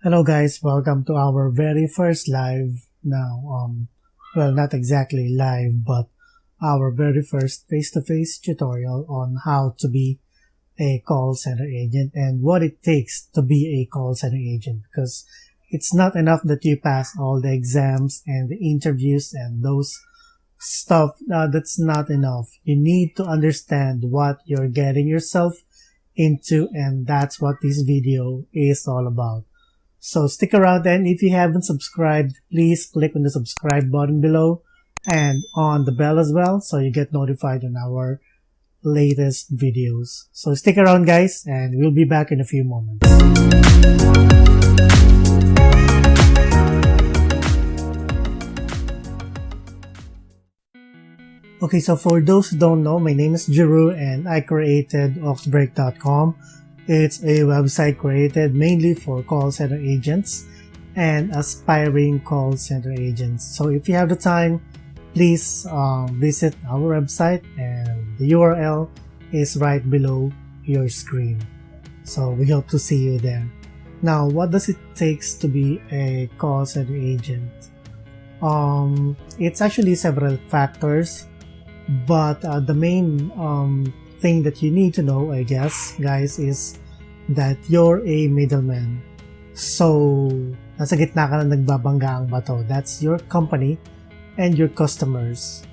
Hello guys, welcome to our very first live now. Well, not exactly live, but our very first face-to-face tutorial on how to be a call center agent and what it takes to be a call center agent. Because it's not enough that you pass all the exams and the interviews and those stuff. That's not enough. You need to understand what you're getting yourself into, and that's what this video is all about. So stick around, and if you haven't subscribed, please click on the subscribe button below and on the bell as well so you get notified on our latest videos. So stick around guys, and we'll be back in a few moments. Okay, so for those who don't know, my name is Jeru and I created oxbreak.com. It's a website created mainly for call center agents and aspiring call center agents. So if you have the time, please visit our website, and the URL is right below your screen. So we hope to see you there. Now, what does it take to be a call center agent? It's actually several factors, but the main thing that you need to know, I guess, guys, is that you're a middleman. So, nasa gitna ka na nagbabanggaang bato. That's your company and your customers.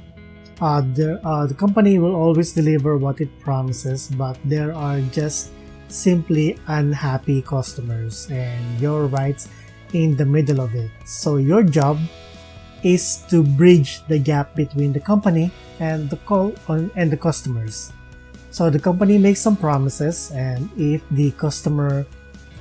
The company will always deliver what it promises, but there are just simply unhappy customers, and you're right in the middle of it. So, your job is to bridge the gap between the company and the customers. So the company makes some promises, and if the customer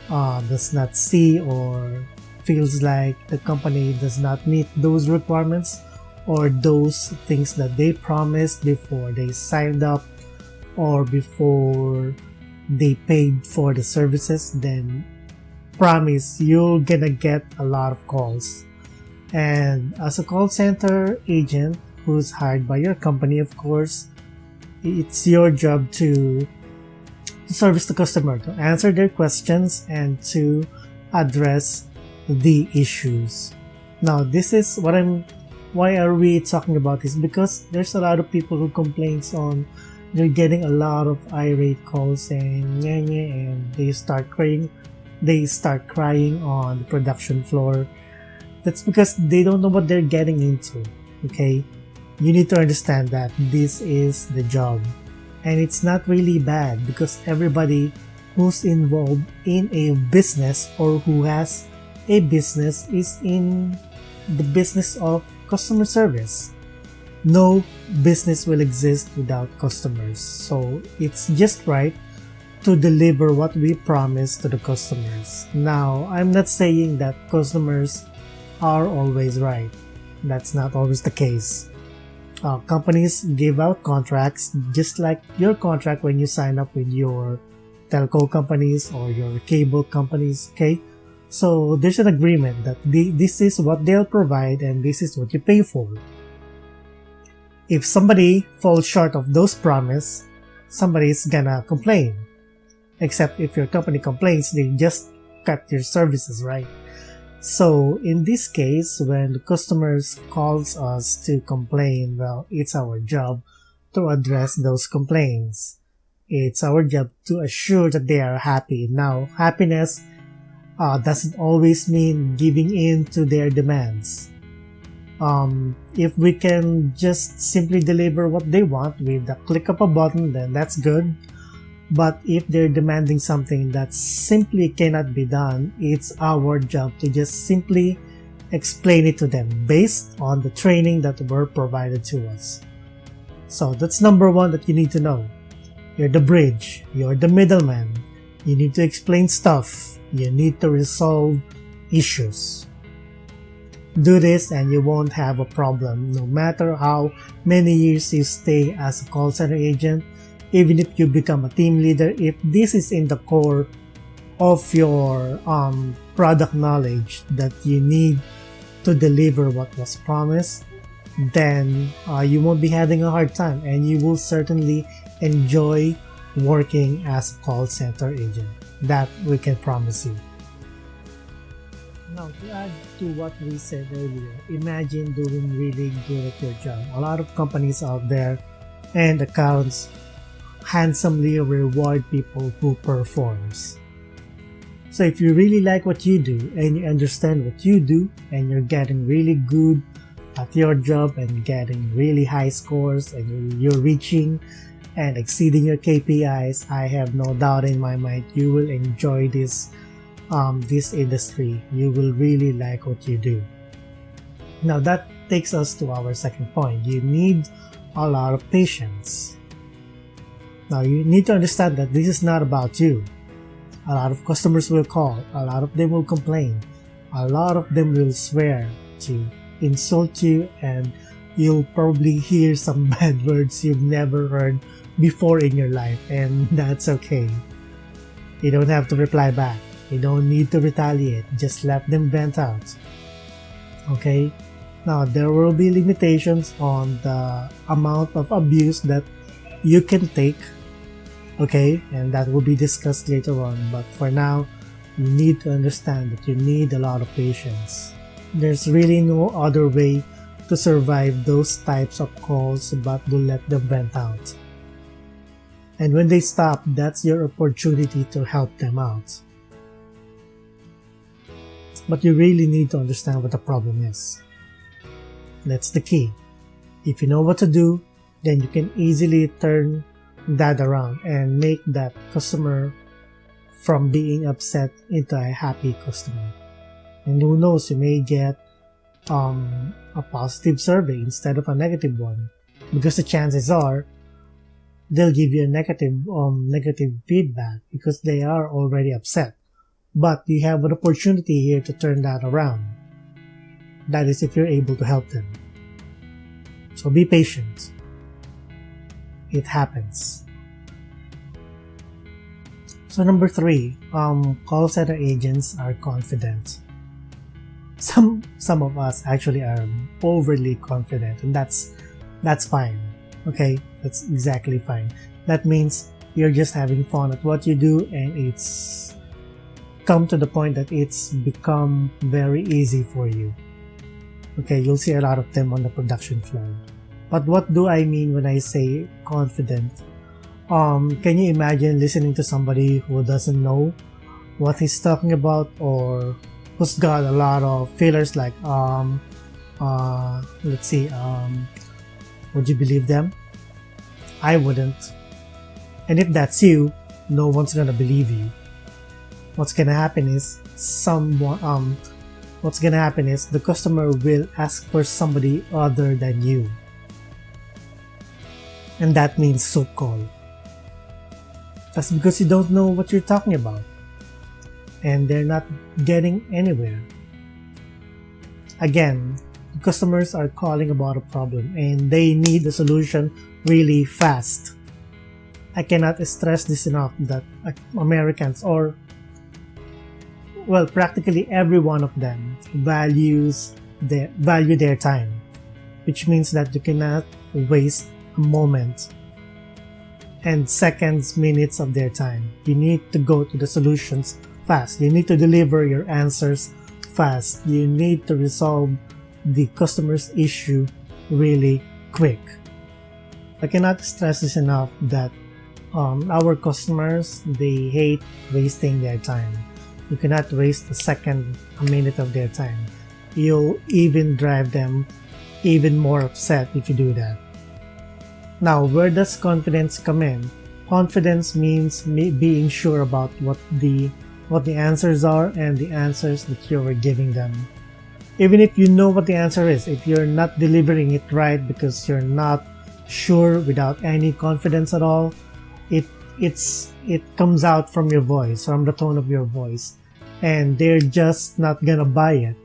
does not see or feels like the company does not meet those requirements or those things that they promised before they signed up or before they paid for the services, then promise you're gonna get a lot of calls. And as a call center agent who's hired by your company, of course, it's your job to service the customer, to answer their questions, and to address the issues. Now, this is why are we talking about this? Because there's a lot of people who complains on they're getting a lot of irate calls saying nye nye, and they start crying on the production floor. That's because they don't know what they're getting into, okay? You need to understand that this is the job, and it's not really bad because everybody who's involved in a business or who has a business is in the business of customer service. No business will exist without customers, so it's just right to deliver what we promise to the customers. Now, I'm not saying that customers are always right. That's not always the case. Companies give out contracts just like your contract when you sign up with your telco companies or your cable companies, okay? So there's an agreement that this is what they'll provide and this is what you pay for. If somebody falls short of those promises, somebody's gonna complain. Except if your company complains, they just cut your services, right? So in this case, when the customers calls us to complain, well, it's our job to address those complaints. It's our job to assure that they are happy. Now, happiness doesn't always mean giving in to their demands. If we can just simply deliver what they want with the click of a button, then that's good. But if they're demanding something that simply cannot be done, it's our job to just simply explain it to them based on the training that were provided to us. So that's number one that you need to know. You're the bridge. You're the middleman. You need to explain stuff. You need to resolve issues. Do this and you won't have a problem. No matter how many years you stay as a call center agent, even if you become a team leader, if this is in the core of your product knowledge that you need to deliver what was promised, then you won't be having a hard time, and you will certainly enjoy working as a call center agent. That we can promise you. Now, to add to what we said earlier, imagine doing really good at your job. A lot of companies out there and accounts handsomely reward people who performs. So if you really like what you do and you understand what you do and you're getting really good at your job and getting really high scores and you're reaching and exceeding your KPIs, I have no doubt in my mind you will enjoy this industry. You will really like what you do. Now that takes us to our second point. You need a lot of patience. Now you need to understand that this is not about you. A lot of customers will call, a lot of them will complain, a lot of them will swear to insult you, and you'll probably hear some bad words you've never heard before in your life, and that's okay. You don't have to reply back. You don't need to retaliate. Just let them vent out. Okay? Now, there will be limitations on the amount of abuse that you can take. Okay? And that will be discussed later on. But for now, you need to understand that you need a lot of patience. There's really no other way to survive those types of calls but to let them vent out. And when they stop, that's your opportunity to help them out. But you really need to understand what the problem is. That's the key. If you know what to do, then you can easily turn that around and make that customer from being upset into a happy customer. And who knows, you may get a positive survey instead of a negative one, because the chances are they'll give you a negative feedback because they are already upset. But you have an opportunity here to turn that around. That is if you're able to help them. So be patient. It happens. So number 3, call center agents are confident. Some of us actually are overly confident, and that's fine. Okay, that's exactly fine. That means you're just having fun at what you do, and it's come to the point that it's become very easy for you. Okay, you'll see a lot of them on the production floor. But what do I mean when I say confident? Can you imagine listening to somebody who doesn't know what he's talking about, or who's got a lot of fillers like let's see, would you believe them? I wouldn't. And if that's you, no one's gonna believe you. What's gonna happen is the customer will ask for somebody other than you. And that means soup call. That's because you don't know what you're talking about. And they're not getting anywhere. Again, the customers are calling about a problem and they need a solution really fast. I cannot stress this enough that Americans, or well, practically every one of them value their time, which means that you cannot waste a moment and seconds, minutes of their time. You need to go to the solutions fast. You need to deliver your answers fast. You need to resolve the customer's issue really quick. I cannot stress this enough that our customers, they hate wasting their time. You cannot waste a second, a minute of their time. You'll even drive them even more upset if you do that. Now, where does confidence come in? Confidence means being sure about what the answers are and the answers that you are giving them. Even if you know what the answer is, if you're not delivering it right because you're not sure, without any confidence at all, it comes out from your voice, from the tone of your voice, and they're just not gonna buy it.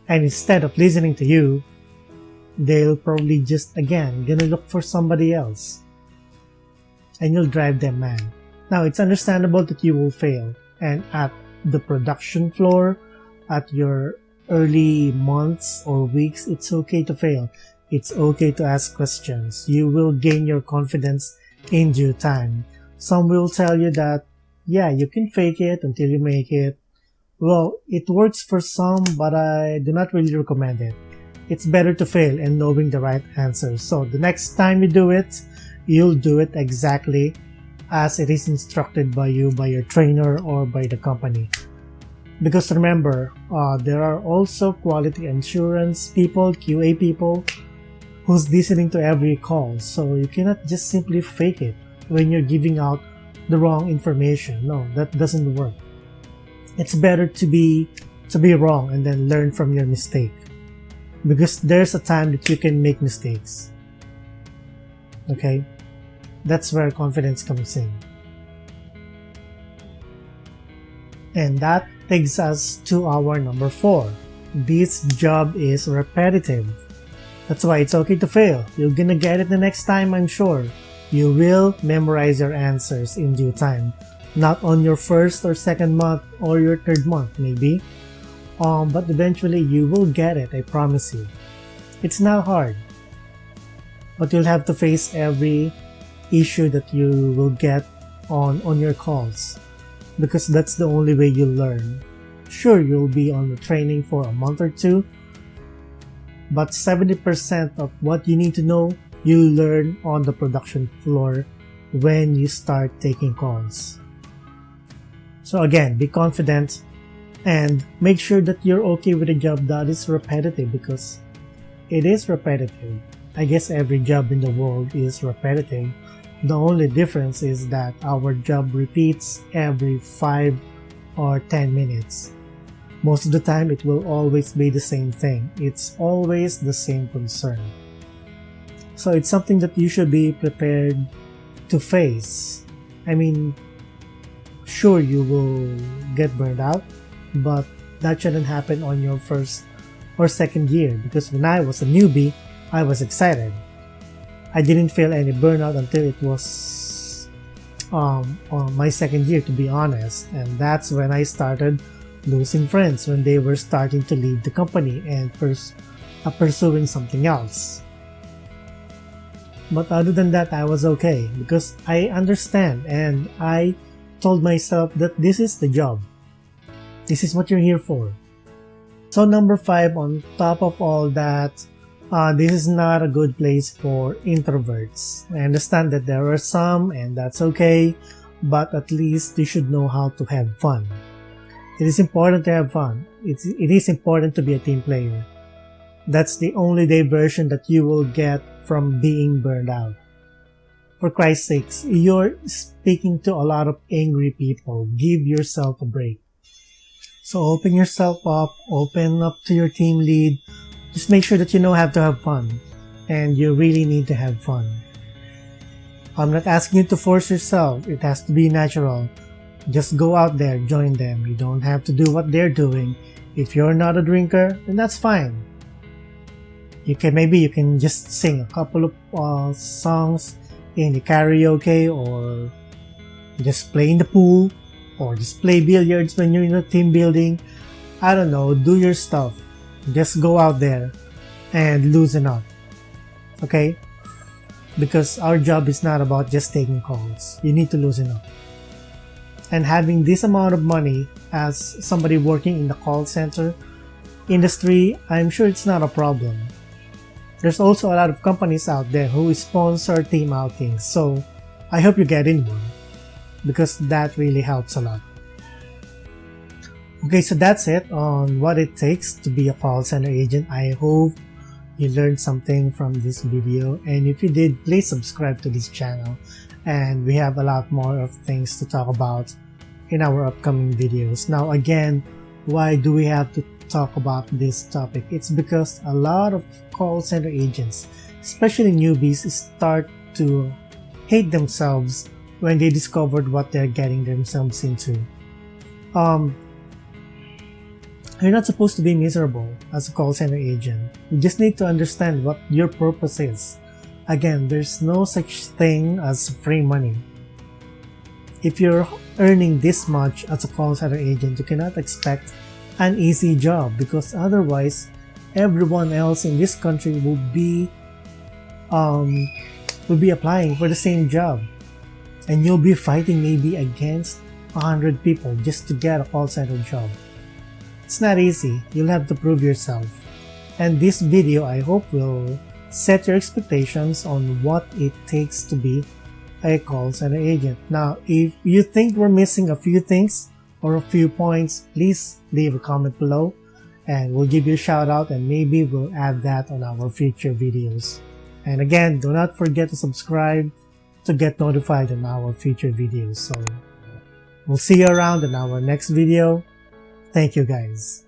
And instead of listening to you, they'll probably just again gonna look for somebody else, and you'll drive them mad. Now, it's understandable that you will fail, and at the production floor, at your early months or weeks, it's okay to fail. It's okay to ask questions. You will gain your confidence in due time. Some will tell you that, yeah, you can fake it until you make it, Well, it works for some, but I do not really recommend it. It's better to fail and knowing the right answer. So the next time you do it, you'll do it exactly as it is instructed by you, by your trainer, or by the company. Because remember, there are also quality assurance people, QA people, who's listening to every call. So you cannot just simply fake it when you're giving out the wrong information. No, that doesn't work. It's better to be wrong and then learn from your mistake. Because there's a time that you can make mistakes. Okay? That's where confidence comes in. And that takes us to our number 4. This job is repetitive. That's why it's okay to fail. You're gonna get it the next time, I'm sure. You will memorize your answers in due time. Not on your first or second month or your third month, maybe. But eventually you will get it, I promise you. It's not hard. But you'll have to face every issue that you will get on your calls. Because that's the only way you'll learn. Sure, you'll be on the training for a month or two, but 70% of what you need to know, you'll learn on the production floor when you start taking calls. So again, be confident and make sure that you're okay with a job that is repetitive, because it is repetitive. I guess every job in the world is repetitive. The only difference is that our job repeats every 5 or 10 minutes. Most of the time, it will always be the same thing. It's always the same concern. So it's something that you should be prepared to face. I mean, sure, you will get burned out, but that shouldn't happen on your first or second year, because when I was a newbie, I was excited. I didn't feel any burnout until it was on my second year, to be honest, and that's when I started losing friends, when they were starting to leave the company and pursuing something else. But other than that, I was okay, because I understand and I told myself that this is the job. This is what you're here for. So number 5, on top of all that, this is not a good place for introverts. I understand that there are some, and that's okay, but at least you should know how to have fun. It is important to have fun. It is important to be a team player. That's the only diversion that you will get from being burned out. For Christ's sakes, you're speaking to a lot of angry people. Give yourself a break. So open yourself up, open up to your team lead. Just make sure that you know how to have fun. And you really need to have fun. I'm not asking you to force yourself. It has to be natural. Just go out there, join them. You don't have to do what they're doing. If you're not a drinker, then that's fine. Maybe you can just sing a couple of songs in the karaoke, or just play in the pool, or just play billiards when you're in a team building. I don't know, do your stuff. Just go out there and loosen up. Okay? Because our job is not about just taking calls. You need to loosen up. And having this amount of money as somebody working in the call center industry, I'm sure it's not a problem. There's also a lot of companies out there who sponsor team outings, so I hope you get in one, because that really helps a lot. Okay, so that's it on what it takes to be a call center agent. I hope you learned something from this video, and if you did, please subscribe to this channel, and we have a lot more of things to talk about in our upcoming videos. Now again, why do we have to talk about this topic? It's because a lot of call center agents, especially newbies, start to hate themselves when they discovered what they're getting themselves into. You're not supposed to be miserable as a call center agent. You just need to understand what your purpose is. Again, there's no such thing as free money. If you're earning this much as a call center agent, you cannot expect an easy job, because otherwise everyone else in this country will be applying for the same job, and you'll be fighting maybe against 100 people just to get a call center job. It's not easy. You'll have to prove yourself. And this video, I hope, will set your expectations on what it takes to be a call center agent. Now, if you think we're missing a few things or a few points, please leave a comment below and we'll give you a shout out, and maybe we'll add that on our future videos. And again, do not forget to subscribe to get notified on our future videos. So we'll see you around in our next video. Thank you guys.